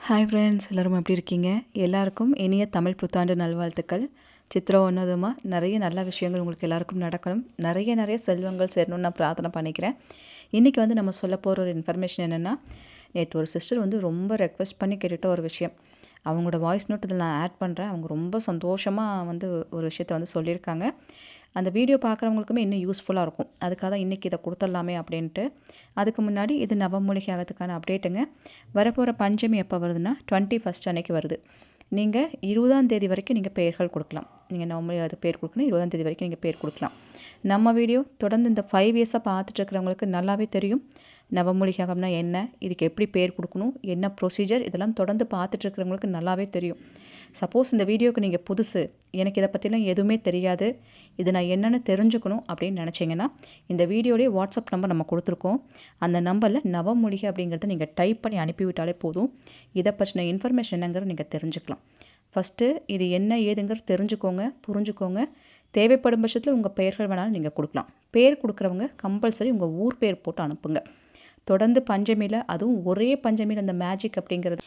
Hi friends, எல்லோரும் எப்படி இருக்கீங்க? எல்லாருக்கும் இனிய தமிழ் புத்தாண்டு நல்வாழ்த்துக்கள். சித்திரை ஒன்றதுமா நிறைய நல்ல விஷயங்கள் உங்களுக்கு எல்லாருக்கும் நடக்கணும், நிறைய செல்வங்கள் சேரணும்னு நான் பிரார்த்தனை பண்ணிக்கிறேன். இன்றைக்கி நம்ம சொல்ல போகிற ஒரு இன்ஃபர்மேஷன் என்னென்னா, நேற்று ஒரு சிஸ்டர் ரொம்ப ரெக்வெஸ்ட் பண்ணி கேட்டுட்ட ஒரு விஷயம். அவங்களோட வாய்ஸ் நோட் இதில் நான் ஆட் பண்ணுறேன். அவங்க ரொம்ப சந்தோஷமாக ஒரு விஷயத்தை சொல்லியிருக்காங்க. அந்த வீடியோ பார்க்குறவங்களுக்குமே இன்னும் யூஸ்ஃபுல்லாக இருக்கும். அதுக்காக தான் இன்றைக்கி இதை கொடுத்துடலாமே அப்படின்ட்டு. அதுக்கு முன்னாடி இது நவமூலிகை ஆகத்துக்கான அப்டேட்டுங்க. வரப்போகிற பஞ்சமி எப்போ வருதுன்னா 21 அன்னைக்கு வருது. நீங்கள் 20ஆம் தேதி வரைக்கும் நீங்கள் பெயர்கள் கொடுக்கலாம். நீங்கள் நவமூலிகை அது பேர் கொடுக்கணும். 20ஆம் தேதி வரைக்கும் நீங்கள் பேர் கொடுக்கலாம். நம்ம வீடியோ தொடர்ந்து இந்த 5 இயர்ஸாக பார்த்துட்டு இருக்கிறவங்களுக்கு நல்லாவே தெரியும் நவமூலிகை ஆகம்னா என்ன, இதுக்கு எப்படி பேர் கொடுக்கணும், என்ன ப்ரொசீஜர், இதெல்லாம் தொடர்ந்து பார்த்துட்ருக்கிறவங்களுக்கு நல்லாவே தெரியும். சப்போஸ் இந்த வீடியோவுக்கு நீங்கள் புதுசு, எனக்கு இதை பற்றிலாம் எதுவுமே தெரியாது, இது நான் என்னென்னு தெரிஞ்சுக்கணும் அப்படின்னு நினச்சிங்கன்னா, இந்த வீடியோலேயே வாட்ஸ்அப் நம்பர் நம்ம கொடுத்துருக்கோம். அந்த நம்பரில் நவமூலிகை அப்படிங்கிறத நீங்கள் டைப் பண்ணி அனுப்பிவிட்டாலே போதும். இதை பற்றின இன்ஃபர்மேஷன் என்னங்கிறத நீங்கள் தெரிஞ்சுக்கலாம். ஃபஸ்ட்டு இது என்ன ஏதுங்கிறது தெரிஞ்சுக்கோங்க, புரிஞ்சுக்கோங்க. தேவைப்படும் பட்சத்தில் உங்கள் பெயர்கள் வேணாலும் நீங்கள் கொடுக்கலாம். பேர் கொடுக்குறவங்க கம்பல்சரி உங்கள் ஊர் பேர் போட்டு அனுப்புங்க. தொடர்ந்து பஞ்சமியில், அதுவும் ஒரே பஞ்சமியில் அந்த மேஜிக் அப்படிங்கிறது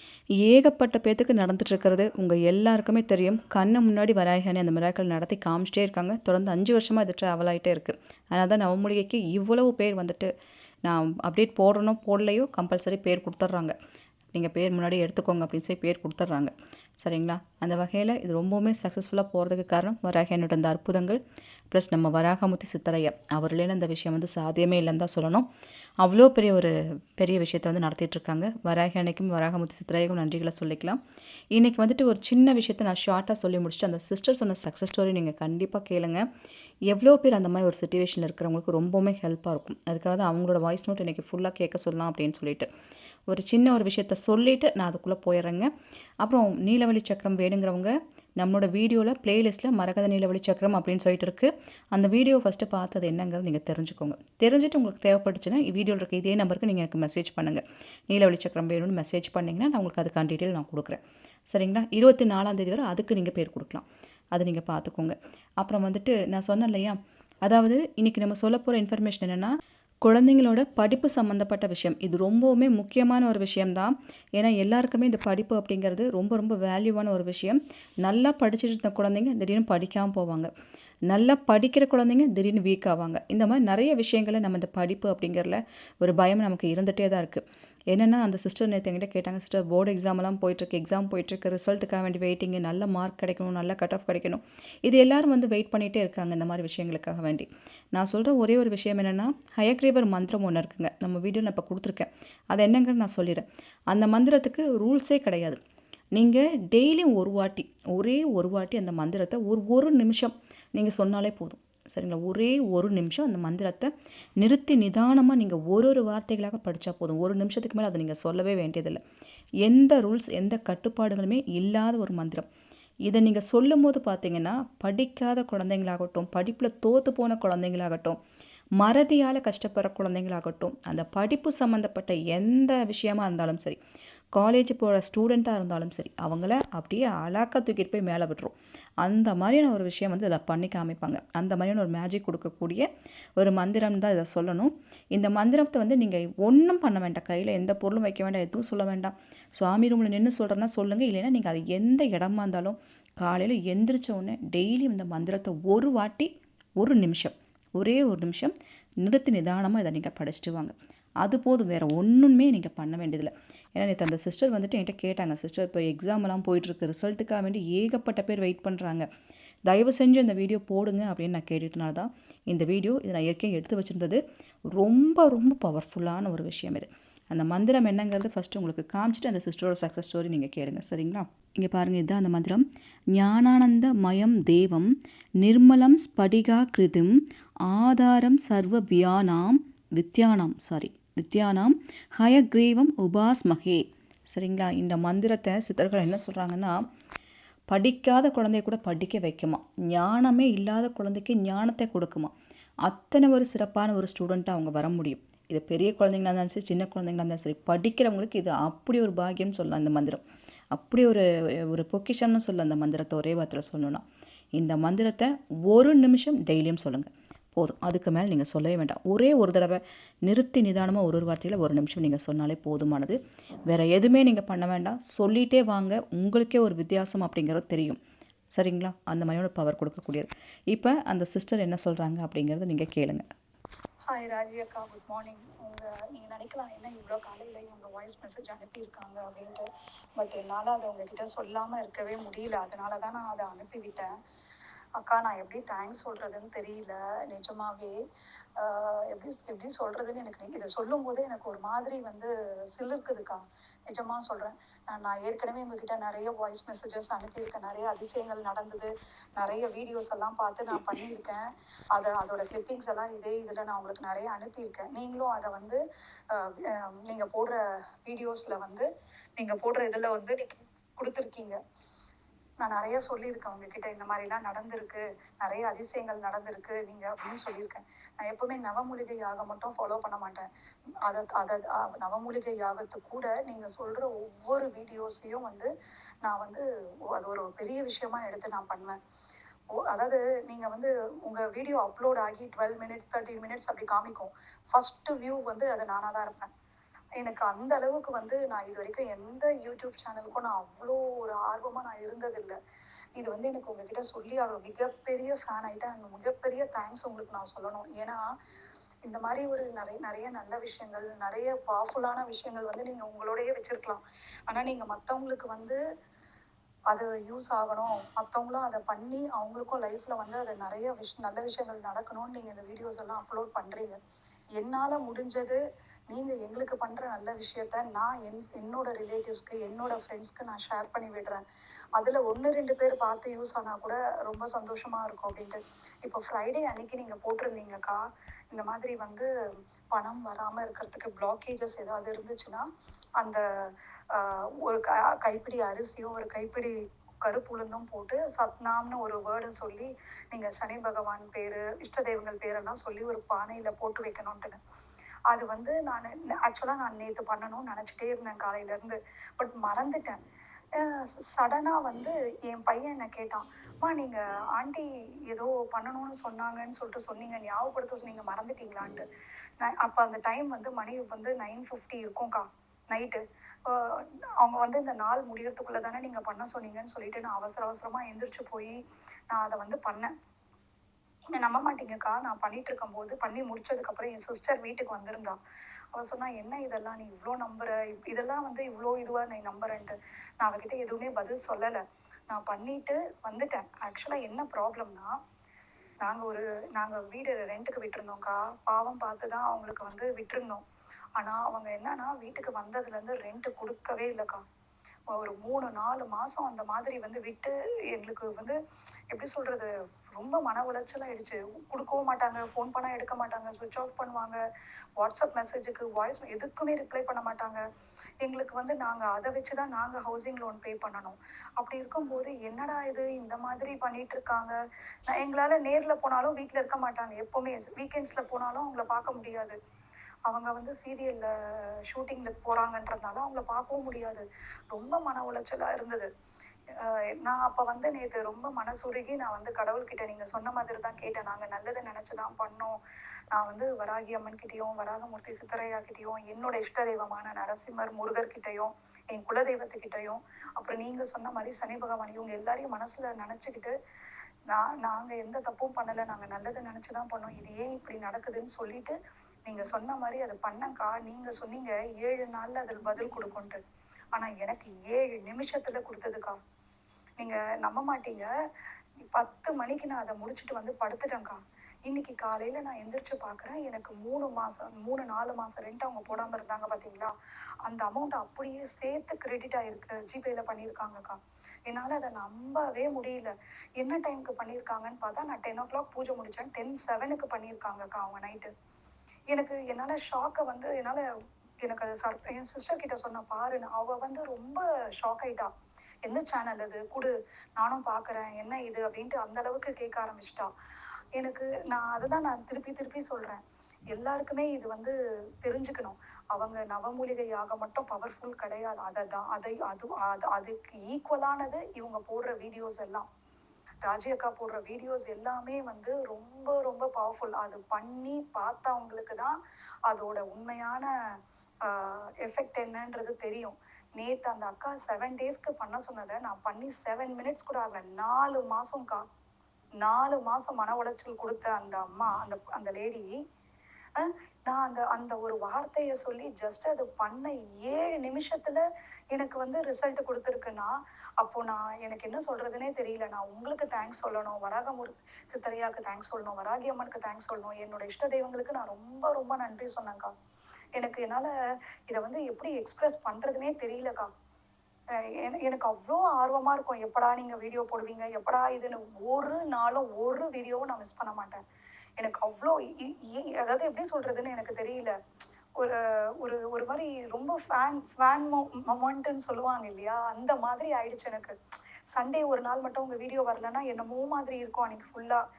ஏகப்பட்ட பேத்துக்கு நடந்துட்டுருக்கிறது உங்கள் எல்லாருக்குமே தெரியும். கண்ணு முன்னாடி வராகனே அந்த மிராக்கள் நடத்தி காமிச்சிட்டே இருக்காங்க. தொடர்ந்து 5 வருஷமாக இது ட்ராவல் ஆகிட்டே இருக்குது. அதனால தான் நவமூலிகைக்கு இவ்வளவு பேர் நான் அப்டேட் போடுறனோ போடலையோ கம்பல்சரி பேர் கொடுத்துட்றாங்க. நீங்கள் பேர் முன்னாடி எடுத்துக்கோங்க அப்படின்னு சொல்லி பேர் கொடுத்துட்றாங்க. சரிங்களா? அந்த வகையில் இது ரொம்பவுமே சக்ஸஸ்ஃபுல்லாக போகிறதுக்கு காரணம் வராகனோட அந்த அற்புதங்கள் ப்ளஸ் நம்ம வராகமுத்தி சித்தரையா அவர்லேன்னு அந்த விஷயம் சாத்தியமே இல்லைன்னு தான் சொல்லணும். அவ்வளோ பெரிய விஷயத்தை நடத்திட்டுருக்காங்க. வராகனுக்கும் வராகமுத்தி சித்தரையாக்கும் நன்றிகளை சொல்லிக்கலாம். இன்றைக்கி ஒரு சின்ன விஷயத்தை நான் ஷார்ட்டாக சொல்லி முடிச்சுட்டு அந்த சிஸ்டர் சொன்ன சக்ஸஸ் ஸ்டோரி நீங்கள் கண்டிப்பாக கேளுங்க. எவ்வளோ பேர் அந்த மாதிரி ஒரு சிச்சுவேஷனில் இருக்கிறவங்களுக்கு ரொம்பவுமே ஹெல்ப்பாக இருக்கும். அதுக்காக தான் அவங்களோட வாய்ஸ் நோட் இன்றைக்கி ஃபுல்லாக கேட்க சொல்லலாம் அப்படின்னு சொல்லிட்டு ஒரு சின்ன ஒரு விஷயத்த சொல்லிவிட்டு நான் அதுக்குள்ளே போயிடுறேங்க. அப்புறம் நீலவழி சக்கரம் வேணுங்கிறவங்க நம்மளோட வீடியோவில் ப்ளேலிஸ்ட்டில் மரகத நீலவழி சக்கரம் அப்படின்னு சொல்லிட்டு இருக்குது. அந்த வீடியோ ஃபஸ்ட்டு பார்த்தது என்னங்கிறது நீங்கள் தெரிஞ்சுக்கோங்க. தெரிஞ்சுட்டு உங்களுக்கு தேவைப்பட்டுச்சுன்னா வீடியோவில் இருக்க இதே நம்பருக்கு நீங்கள் எனக்கு மெசேஜ் பண்ணுங்கள். நீலவழி சக்கரம் வேணும்னு மெசேஜ் பண்ணிங்கன்னா நான் உங்களுக்கு அதுக்கான டீட்டெயில் நான் கொடுக்குறேன். சரிங்களா? 24ஆம் தேதி வரை அதுக்கு நீங்கள் பேர் கொடுக்கலாம். அதை நீங்கள் பார்த்துக்கோங்க. அப்புறம் நான் சொன்னேன் இல்லையா, அதாவது இன்றைக்கி நம்ம சொல்ல போகிற இன்ஃபர்மேஷன் என்னென்னா, குழந்தைங்களோட படிப்பு சம்மந்தப்பட்ட விஷயம். இது ரொம்பவுமே முக்கியமான ஒரு விஷயம்தான். ஏன்னா எல்லாருக்குமே இந்த படிப்பு அப்படிங்கிறது ரொம்ப வேல்யூவான ஒரு விஷயம். நல்லா படிச்சுட்டு இருந்த குழந்தைங்க திடீர்னு படிக்காமல் போவாங்க. நல்லா படிக்கிற குழந்தைங்க திடீர்னு வீக் ஆவாங்க. இந்த மாதிரி நிறைய விஷயங்களை நம்ம இந்த படிப்பு அப்படிங்கிறதுல ஒரு பயம் நமக்கு இருந்துகிட்டே தான் இருக்குது. என்னென்னா அந்த சிஸ்டர் நேற்று என்கிட்ட கேட்டாங்க, சிஸ்டர் போர்டு எக்ஸாம்லாம் போயிட்டுருக்கு, ரிசல்ட்டுக்காக வேண்டி வெயிட்டிங்கு, நல்ல மார்க் கிடைக்கணும், நல்ல கட் ஆஃப் கிடைக்கணும். இது எல்லோரும் வெயிட் பண்ணிகிட்டே இருக்காங்க இந்த மாதிரி விஷயங்களுக்காக வேண்டி. நான் சொல்கிற ஒரே ஒரு விஷயம் என்னென்னா, ஹயக்ரீவர் மந்திரம் ஒன்று இருக்குங்க. நம்ம வீடியோ நான் இப்போ கொடுத்துருக்கேன். அது என்னங்கிறது நான் சொல்லிடுறேன். அந்த மந்திரத்துக்கு ரூல்ஸே கிடையாது. நீங்கள் டெய்லியும் ஒரே ஒரு வாட்டி அந்த மந்திரத்தை ஒரு நிமிஷம் நீங்கள் சொன்னாலே போதும். சரிங்களா? ஒரே ஒரு நிமிஷம் அந்த மந்திரத்தை நிறுத்தி நிதானமாக நீங்கள் ஒரு வார்த்தைகளாக படித்தா போதும். ஒரு நிமிஷத்துக்கு மேலே அதை நீங்கள் சொல்லவே வேண்டியதில்லை. எந்த ரூல்ஸ், எந்த கட்டுப்பாடுகளுமே இல்லாத ஒரு மந்திரம். இதை நீங்கள் சொல்லும் போது பார்த்தீங்கன்னா, படிக்காத குழந்தைங்களாகட்டும், படிப்பில் தோற்று போன குழந்தைங்களாகட்டும், மறதியால் கஷ்டப்படுற குழந்தைங்களாகட்டும், அந்த படிப்பு சம்மந்தப்பட்ட எந்த விஷயமா இருந்தாலும் சரி, காலேஜ் போகிற ஸ்டூடெண்ட்டாக இருந்தாலும் சரி, அவங்கள அப்படியே அழகாக தூக்கிட்டு போய் மேலே விட்டுரும். அந்த மாதிரியான ஒரு விஷயம் இதில் பண்ணி காமிப்பாங்க. அந்த மாதிரியான ஒரு மேஜிக் கொடுக்கக்கூடிய ஒரு மந்திரம் தான் இதை சொல்லணும். இந்த மந்திரத்தை நீங்கள் ஒன்றும் பண்ண வேண்டாம். கையில் எந்த பொருளும் வைக்க வேண்டாம், எதுவும் சொல்ல வேண்டாம். சுவாமி ரூமில் நின்று சொல்கிறேன்னா சொல்லுங்கள். இல்லைன்னா நீங்கள் அது எந்த இடமா இருந்தாலும் காலையில் எந்திரிச்ச உடனே டெய்லியும் இந்த மந்திரத்தை ஒரு வாட்டி ஒரே ஒரு நிமிஷம் நிறுத்தி நிதானமாக இதை நீங்கள் படிச்சுட்டு வாங்க. அது போதும். வேறு ஒன்றுமே நீங்கள் பண்ண வேண்டியதில்லை. ஏன்னா நேற்று அந்த சிஸ்டர் என்கிட்ட கேட்டாங்க, சிஸ்டர் இப்போ எக்ஸாமெல்லாம் போயிட்டுருக்கு, ரிசல்ட்டுக்காக வேண்டி ஏகப்பட்ட பேர் வெயிட் பண்ணுறாங்க, தயவு செஞ்சு இந்த வீடியோ போடுங்க அப்படின்னு நான் கேட்டுட்டனால தான் இந்த வீடியோ இதை நான் ஏற்கனவே எடுத்து வச்சுருந்தது. ரொம்ப பவர்ஃபுல்லான ஒரு விஷயம் இது. அந்த மந்திரம் என்னங்கிறது ஃபஸ்ட்டு உங்களுக்கு காமிச்சிட்டு அந்த சிஸ்டரோட சக்ஸஸ் ஸ்டோரி நீங்கள் கேளுங்க. சரிங்களா? இங்கே பாருங்கள், இதுதான் அந்த மந்திரம். ஞானானந்த மயம் தேவம் நிர்மலம் ஸ்படிகா கிருதிம் ஆதாரம் சர்வ வித்யானாம் ஹயக்ரீவம் உபாஸ்மகே. சரிங்களா? இந்த மந்திரத்தை சித்தர்கள் என்ன சொல்கிறாங்கன்னா, படிக்காத குழந்தைய கூட படிக்க வைக்குமா, ஞானமே இல்லாத குழந்தைக்கு ஞானத்தை கொடுக்குமா. அத்தனை ஒரு சிறப்பான ஒரு ஸ்டூடெண்ட்டாக அவங்க வர முடியும். இது பெரிய குழந்தைங்களா இருந்தாலும் சரி, சின்ன குழந்தைங்களா இருந்தாலும் சரி, படிக்கிறவங்களுக்கு இது அப்படி ஒரு பாக்கியம்னு சொல்லலாம். இந்த மந்திரம் அப்படி ஒரு பொக்கிஷம்னு சொல்ல அந்த மந்திரத்தை ஒரே வார்த்தையில் சொல்லணும்னா, இந்த மந்திரத்தை ஒரு நிமிஷம் டெய்லியும் சொல்லுங்கள். போதும். அதுக்கு மேல நீங்க சொல்லவே வேண்டாம். ஒரே ஒரு தடவ நிறுத்தி நிதானமா ஒரு வார்த்தையில 1 நிமிஷம் நீங்க சொன்னாலே போதுமானது. வேற எதுவுமே நீங்க பண்ண வேண்டாம். சொல்லிட்டே வாங்க. உங்களுக்கே ஒரு வித்தியாசம் அப்படிங்கிறது தெரியும். சரிங்களா? அந்த மாதிரியான பவர் கொடுக்கக்கூடியது. இப்ப அந்த சிஸ்டர் என்ன சொல்றாங்க அப்படிங்கிறத நீங்க கேளுங்க. ஹாய் ராஜி அக்கா, குட் மார்னிங். நீங்கள் நினைக்கலாம் என்ன இவ்வளோ காலையில் இவங்க வாய்ஸ் மெசேஜ் அனுப்பியிருக்காங்க அப்படின்ட்டு. பட் என்னால் அதை உங்ககிட்ட சொல்லாமல் இருக்கவே முடியல. அதனால தான் நான் அதை அனுப்பிவிட்டேன். அக்கா, நான் எப்படி தேங்க்ஸ் சொல்கிறதுன்னு தெரியல நிஜமாவே. எப்படி எப்படி சொல்கிறதுன்னு எனக்கு இதை சொல்லும் போதே எனக்கு ஒரு மாதிரி சிலிர்க்குதுக்கா. நிஜமாக சொல்கிறேன். நான் ஏற்கனவே உங்ககிட்ட நிறைய வாய்ஸ் மெசேஜஸ் அனுப்பியிருக்கேன். நிறைய அதிசயங்கள் நடந்தது, நிறைய வீடியோஸ் எல்லாம் பார்த்து நான் பண்ணியிருக்கேன். அதோட கிளிப்பிங்ஸ் எல்லாம் இதில் நான் உங்களுக்கு நிறைய அனுப்பியிருக்கேன். நீங்களும் அதை நீங்கள் போடுற வீடியோஸில் நீங்கள் போடுற இதில் நீங்கள் கொடுத்துருக்கீங்க. நான் நிறைய சொல்லியிருக்கேன் உங்ககிட்ட, இந்த மாதிரிலாம் நடந்திருக்கு, நிறைய அதிசயங்கள் நடந்திருக்கு நீங்கள் அப்படின்னு சொல்லியிருக்கேன். நான் எப்பவுமே நவமூலிகை யாகம் மட்டும் ஃபாலோ பண்ண மாட்டேன். அதை நவமூலிகை யாகத்துக்கு கூட நீங்கள் சொல்கிற ஒவ்வொரு வீடியோஸையும் நான் அது ஒரு பெரிய விஷயமா எடுத்து நான் பண்ணுவேன். அதாவது நீங்கள் உங்கள் வீடியோ அப்லோட் ஆகி 12 மினிட்ஸ் 13 மினிட்ஸ் அப்படி காமிக்கும். ஃபஸ்ட்டு வியூ அது நானாக தான் இருப்பேன். எனக்கு அந்த அளவுக்கு நான் இது வரைக்கும் எந்த யூடியூப் சேனலுக்கும் நான் அவ்வளோ ஒரு ஆர்வமாக நான் இருந்ததில்லை. இது எனக்கு உங்ககிட்ட சொல்லி அவர் மிகப்பெரிய ஃபேன் ஆகிட்டேன். மிகப்பெரிய தேங்க்ஸ் உங்களுக்கு நான் சொல்லணும். ஏன்னா இந்த மாதிரி ஒரு நிறைய நிறைய நல்ல விஷயங்கள், நிறைய பவர்ஃபுல்லான விஷயங்கள் நீங்கள் உங்களோடையே வச்சுருக்கலாம். ஆனால் நீங்கள் மற்றவங்களுக்கு அது யூஸ் ஆகணும், மற்றவங்களும் அதை பண்ணி அவங்களுக்கும் லைஃப்பில் அது நிறைய நல்ல விஷயங்கள் நடக்கணும்னு நீங்கள் இந்த வீடியோஸ் எல்லாம் அப்லோட் பண்ணுறீங்க. என்னால் முடிஞ்சது நீங்கள் எங்களுக்கு பண்ணுற நல்ல விஷயத்த நான் என்னோட ரிலேட்டிவ்ஸ்க்கு, என்னோட ஃப்ரெண்ட்ஸ்க்கு நான் ஷேர் பண்ணி விடுறேன். அதில் 1-2 பேர் பார்த்து யூஸ் ஆனால் கூட ரொம்ப சந்தோஷமாக இருக்கும் அப்படின்ட்டு. இப்போ ஃப்ரைடே அன்னைக்கு நீங்கள் போட்டிருந்தீங்கக்கா, இந்த மாதிரி பணம் வராமல் இருக்கிறதுக்கு பிளாக்கேஜஸ் ஏதாவது இருந்துச்சுன்னா அந்த ஒரு கைப்பிடி அரிசியும் ஒரு கைப்பிடி கருப்பு உளுந்தும் போட்டு சத்நாம்னு ஒரு வேர்டை சொல்லி நீங்கள் சனி பகவான் பேர், இஷ்ட தெய்வங்கள் பேரெல்லாம் சொல்லி ஒரு பானையில் போட்டு வைக்கணும்ட்டுன்னு. அது நான் ஆக்சுவலாக நான் நேற்று பண்ணணும்னு நினச்சிட்டே இருந்தேன் காலையிலேருந்து. பட் மறந்துட்டேன். சடனாக என் பையன் என்னை கேட்டான், அம்மா நீங்கள் ஆண்டி ஏதோ பண்ணணும்னு சொன்னாங்கன்னு சொல்லிட்டு சொன்னீங்க, ஞாபகப்படுத்த சொன்னீங்க, மறந்துட்டீங்களான்ட்டு. நான் அப்போ அந்த டைம் மணி 9:50 இருக்கும்க்கா, நைட்டு. அவங்க இந்த நாள் முடியறதுக்குள்ளே தானே நீங்கள் பண்ண சொன்னீங்கன்னு சொல்லிட்டு நான் அவசர அவசரமாக எந்திரிச்சு போய் நான் அதை பண்ணேன். நீங்கள் நம்ப மாட்டீங்கக்கா, நான் பண்ணிட்டு இருக்கும்போது பண்ணி முடிச்சதுக்கப்புறம் என் சிஸ்டர் வீட்டுக்கு வந்திருந்தா. அவள் சொன்னா, என்ன இதெல்லாம் நீ இவ்வளோ நம்புற, இதெல்லாம் இவ்வளோ இதுவாக நீ நம்புறேன்ட்டு. நான் அவகிட்ட எதுவுமே பதில் சொல்லலை. நான் பண்ணிட்டு வந்துட்டேன். ஆக்சுவலாக என்ன ப்ராப்ளம்னா, நாங்கள் வீடு ரெண்ட்டுக்கு விட்டுருந்தோம்க்கா. பாவம் பார்த்து தான் அவங்களுக்கு விட்டுருந்தோம். ஆனால் அவங்க என்னன்னா வீட்டுக்கு வந்ததுலேருந்து ரெண்ட்டு கொடுக்கவே இல்லைக்கா. ஒரு 3-4 மாதம் அந்த மாதிரி விட்டு எங்களுக்கு எப்படி சொல்கிறது, ரொம்ப மன உளைச்சல் ஆயிடுச்சு. கொடுக்கவும் மாட்டாங்க, ஃபோன் பண்ணால் எடுக்க மாட்டாங்க, சுவிட்ச் ஆஃப் பண்ணுவாங்க, வாட்ஸ்அப் மெசேஜுக்கு வாய்ஸ் எதுக்குமே ரிப்ளை பண்ண மாட்டாங்க. எங்களுக்கு நாங்கள் அதை வச்சு தான் நாங்கள் ஹவுசிங் லோன் பே பண்ணணும். அப்படி இருக்கும்போது என்னடா இது இந்த மாதிரி பண்ணிட்டு இருக்காங்க. எங்களால் நேரில் போனாலும் வீட்டில் இருக்க மாட்டாங்க. எப்போவுமே வீக்கெண்ட்ஸில் போனாலும் அவங்கள பார்க்க முடியாது. அவங்க சீரியலில் ஷூட்டிங்கில் போகிறாங்கன்றதுனால அவங்கள பார்க்கவும் முடியாது. ரொம்ப மன உளைச்சலாக இருந்தது. நான் அப்போ நேற்று ரொம்ப மனசுருகி நான் கடவுள்கிட்ட நீங்கள் சொன்ன மாதிரி தான் கேட்டேன். நாங்கள் நல்லதை நினச்சி தான் பண்ணோம். நான் வராகி அம்மன் கிட்டேயும், வராகமூர்த்தி சித்தரையா கிட்டேயும், என்னோட இஷ்ட தெய்வமான நரசிம்மர் முருகர்கிட்டையும், என் குலதெய்வத்துக்கிட்டையும், அப்புறம் நீங்கள் சொன்ன மாதிரி சனி பகவான், இவங்க எல்லாரையும் மனசில் நினச்சிக்கிட்டு நாங்கள் எந்த தப்பும் பண்ணலை, நாங்கள் நல்லதை நினச்சி தான் பண்ணோம், இது ஏன் இப்படி நடக்குதுன்னு சொல்லிட்டு நீங்கள் சொன்ன மாதிரி அதை பண்ணக்கா. நீங்கள் சொன்னீங்க 7 நாளில் அதில் பதில் கொடுக்குன்ட்டு. ஆனால் எனக்கு 7 நிமிஷத்தில் கொடுத்ததுக்கா. நீங்கள் நம்ப மாட்டீங்க, 10 மணிக்கு நான் அதை முடிச்சுட்டு படுத்துட்டேங்க்கா. இன்னைக்கு காலையில் நான் எந்திரிச்சு பார்க்குறேன், எனக்கு 3-4 மாதம் ரெண்ட் அவங்க போடாமல் இருந்தாங்க பார்த்தீங்களா, அந்த அமௌண்ட் அப்படியே சேர்த்து கிரெடிட் ஆகிருக்கு, ஜிபேயில் பண்ணியிருக்காங்கக்கா. என்னால் அதை நம்பவே முடியல. என்ன டைமுக்கு பண்ணியிருக்காங்கன்னு பார்த்தா, நான் 10 o'clock பூஜை முடித்தேன், 10:07க்கு பண்ணியிருக்காங்கக்கா அவங்க நைட்டு. என்னால் ஷாக்கை என்னால் எனக்கு அது என் சிஸ்டர் கிட்ட சொன்ன பாருன்னு. அவள் ரொம்ப ஷாக் ஆயிட்டா. எந்த சேனல் அது கொடு, நானும் பார்க்குறேன், என்ன இது அப்படின்ட்டு அந்த அளவுக்கு கேட்க ஆரம்பிச்சிட்டா. நான் திருப்பி திருப்பி சொல்கிறேன், எல்லாருக்குமே இது தெரிஞ்சுக்கணும். அவங்க நவமூலிகை யாகம் மட்டும் பவர்ஃபுல் கிடையாது. அதை தான் அதுக்கு ஈக்குவலானது இவங்க போடுற வீடியோஸ் எல்லாம். ராஜி அக்கா போடுற வீடியோஸ் எல்லாமே வந்து ரொம்ப ரொம்ப பவர்ஃபுல். அது பண்ணி பார்த்தவங்களுக்கு தான் அதோட உண்மையான எஃபெக்ட் என்னன்றது தெரியும். நேற்று அந்த அக்கா 7 டேஸ்க்கு பண்ண சொன்னதை நான் பண்ணி 7 மினிட்ஸ் கூட ஆகல. 4 மாதம்க்கா, 4 மாதம் மன உளைச்சல் கொடுத்த அந்த அம்மா, அந்த அந்த லேடி, நான் அந்த அந்த ஒரு வார்த்தையை சொல்லி ஜஸ்ட் அது பண்ண 7 நிமிஷத்துல எனக்கு வந்து ரிசல்ட் கொடுத்துருக்குன்னா, அப்போ எனக்கு என்ன சொல்றதுனே தெரியல. நான் உங்களுக்கு தேங்க்ஸ் சொல்லணும், சித்தரையாவுக்கு தேங்க்ஸ் சொல்லணும், வராகி அம்மனுக்கு தேங்க்ஸ் சொல்லணும், என்னோட இஷ்ட தெய்வங்களுக்கு நான் ரொம்ப ரொம்ப நன்றி சொன்னேன்க்கா. என்னால் இதை வந்து எப்படி எக்ஸ்பிரஸ் பண்ணுறதுனே தெரியலக்கா. எனக்கு அவ்வளோ ஆர்வமாக இருக்கும், எப்படா நீங்கள் வீடியோ போடுவீங்க, எப்படா இதுன்னு. ஒரு நாளும் ஒரு வீடியோவும் நான் மிஸ் பண்ண மாட்டேன். எனக்கு அவ்வளோ அதாவது எப்படி சொல்கிறதுன்னு எனக்கு தெரியல. ஒரு ஒரு ஒரு மாதிரி ரொம்ப ஃபேன் மொமெண்ட்டுன்னு சொல்லுவாங்க இல்லையா, அந்த மாதிரி ஆயிடுச்சு எனக்கு. சண்டே ஒரு நாள் மட்டும் உங்கள் வீடியோ வரலன்னா என்னமோ மாதிரி இருக்கும் அன்றைக்கி ஃபுல்லாக.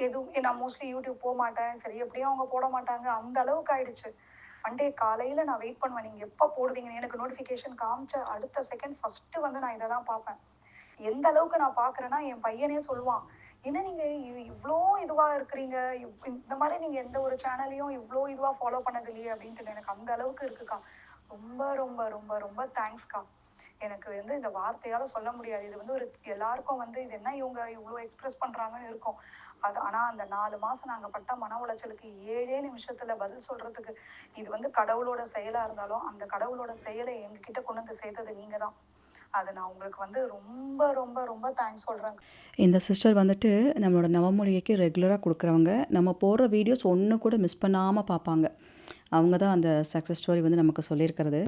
எதுவும் நான் மோஸ்ட்லி யூடியூப் போக மாட்டேன், சரி எப்படியும் அவங்க போட மாட்டாங்க, அந்த அளவுக்கு ஆயிடுச்சு. மண்டே காலையில் நான் வெயிட் பண்ணுவேன், நீங்கள் எப்போ போடுவீங்கன்னு. எனக்கு நோட்டிஃபிகேஷன் காமிச்ச அடுத்த செகண்ட் ஃபஸ்ட்டு வந்து நான் இதை தான் பார்ப்பேன். எந்த அளவுக்கு நான் பார்க்குறேன்னா, என் பையனே சொல்லுவான், என்ன நீங்கள் இவ்வளோ இதுவாக இருக்கிறீங்க, இந்த மாதிரி நீங்கள் எந்த ஒரு சேனலையும் இவ்வளோ இதுவாக ஃபாலோ பண்ணது இல்லையே அப்படின்ட்டு. எனக்கு அந்த அளவுக்கு இருக்குக்கா. ரொம்ப ரொம்ப ரொம்ப ரொம்ப தேங்க்ஸ்க்கா. எனக்கு வந்து இந்த வார்த்தையால் சொல்ல முடியாது. இது வந்து எல்லாருக்கும் வந்து இது என்ன இவங்க இவ்வளோ எக்ஸ்பிரஸ் பண்ணுறாங்கன்னு இருக்கும். ஆனால் அந்த 4 மாதம் நாங்கள் பட்ட மன உளைச்சலுக்கு 7 நிமிஷத்தில் பதில் சொல்கிறதுக்கு, இது வந்து கடவுளோட செயலாக இருந்தாலும் அந்த கடவுளோட செயலை எங்ககிட்ட கொண்டு வந்து சேர்த்தது நீங்கள் தான். அதை நான் உங்களுக்கு வந்து ரொம்ப ரொம்ப ரொம்ப தேங்க்ஸ் சொல்கிறேன். இந்த சிஸ்டர் வந்துட்டு நம்மளோட நவமூலிகைக்கு ரெகுலராக கொடுக்குறவங்க. நம்ம போடுற வீடியோஸ் ஒன்று கூட மிஸ் பண்ணாமல் பார்ப்பாங்க. அவங்க தான் அந்த சக்ஸஸ் ஸ்டோரி வந்து நமக்கு சொல்லியிருக்கிறது.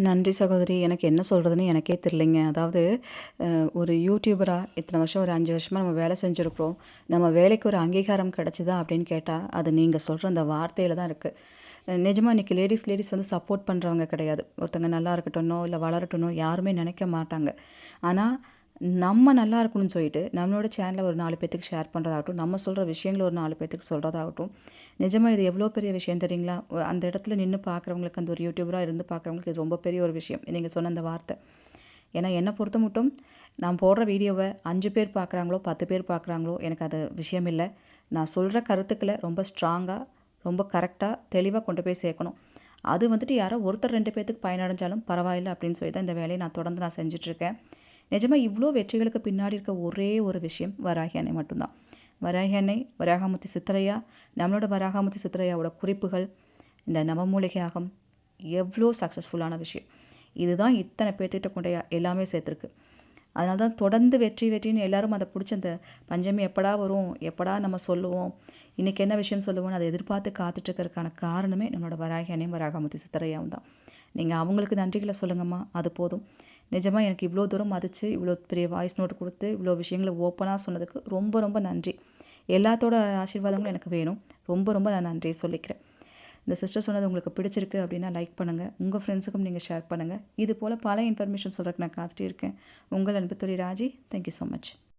நன்றி சகோதரி. எனக்கு என்ன சொல்கிறதுன்னு எனக்கே தெரிலிங்க. அதாவது ஒரு யூடியூபராக இத்தனை வருஷம், ஒரு 5 வருஷமாக நம்ம வேலை செஞ்சுருக்குறோம். நம்ம வேலைக்கு ஒரு அங்கீகாரம் கிடச்சிதா அப்படின்னு கேட்டால், அது நீங்கள் சொல்கிற அந்த வார்த்தையில் தான் இருக்குது. நிஜமாக இன்றைக்கி லேடிஸ் வந்து சப்போர்ட் பண்ணுறவங்க கிடையாது. ஒருத்தங்க நல்லா இருக்கட்டும்னோ இல்லை வளரட்டும்னோ யாருமே நினைக்க மாட்டாங்க. ஆனால் நம்ம நல்லா இருக்கணும்னு சொல்லிட்டு நம்மளோட சேனலை ஒரு 4 பேத்துக்கு ஷேர் பண்ணுறதாகட்டும், நம்ம சொல்கிற விஷயங்களை ஒரு 4 பேத்துக்கு சொல்கிறதாகட்டும், நிஜமாக இது எவ்வளோ பெரிய விஷயம் தெரியுங்களா? அந்த இடத்துல நின்று பார்க்குறவங்களுக்கு, அந்த ஒரு யூடியூபராக இருந்து பார்க்குறவங்களுக்கு இது ரொம்ப பெரிய ஒரு விஷயம், நீங்கள் சொன்ன அந்த வார்த்தை. ஏன்னா என்னை பொறுத்த மட்டும் நான் போடுற வீடியோவை 5 பேர் பார்க்குறாங்களோ 10 பேர் பார்க்குறாங்களோ எனக்கு அது விஷயம் இல்லை. நான் சொல்கிற கருத்துக்களை ரொம்ப ஸ்ட்ராங்காக, ரொம்ப கரெக்டாக, தெளிவாக கொண்டு போய் சேர்க்கணும். அது வந்துட்டு யாரோ ஒருத்தர் 2 பேத்துக்கு பயனடைஞ்சாலும் பரவாயில்லை அப்படின்னு சொல்லி தான் இந்த வேலையை நான் தொடர்ந்து செஞ்சிட்ருக்கேன். நிஜமாக இவ்வளோ வெற்றிகளுக்கு பின்னாடி இருக்க ஒரே ஒரு விஷயம் வராகி அன்னை மட்டும்தான். வராகி அன்னை, வராகமூர்த்தி சித்தரையா, நம்மளோட வராகமூர்த்தி சித்தரையாவோட குறிப்புகள், இந்த நவமூலிகை யாகம் எவ்வளோ சக்ஸஸ்ஃபுல்லான விஷயம். இதுதான் இத்தனை பேர்த்திட்ட கொண்டு எல்லாமே சேர்த்துருக்கு. அதனால தான் தொடர்ந்து வெற்றின்னு எல்லாரும் அதை பிடிச்ச அந்த பஞ்சமி எப்படா வரும், எப்படா நம்ம சொல்லுவோம், இன்றைக்கி என்ன விஷயம் சொல்லுவோம்னு அதை எதிர்பார்த்து காத்துட்ருக்கிறதுக்கான காரணமே நம்மளோட வராகி அன்னையும் வராகமூர்த்தி சித்தரையாவும் தான். நீங்கள் அவங்களுக்கு நன்றிகளை சொல்லுங்கம்மா, அது போதும். நிஜமாக எனக்கு இவ்வளோ தூரம் மதித்து, இவ்வளோ பெரிய வாய்ஸ் நோட் கொடுத்து, இவ்வளோ விஷயங்களை ஓப்பனாக சொன்னதுக்கு ரொம்ப ரொம்ப நன்றி. எல்லாத்தோட ஆசீர்வாதங்களும் எனக்கு வேணும். ரொம்ப ரொம்ப நான் நன்றி சொல்லிக்கிறேன். இந்த சிஸ்டர் சொன்னது உங்களுக்கு பிடிச்சிருக்கு அப்படின்னா லைக் பண்ணுங்கள், உங்கள் ஃப்ரெண்ட்ஸுக்கும் நீங்கள் ஷேர் பண்ணுங்கள். இது போல் பல இன்ஃபர்மேஷன் சொல்கிறதுக்கு நான் காத்துட்டே இருக்கேன். உங்கள் அன்பு தோழி ராஜி. Thank you so much.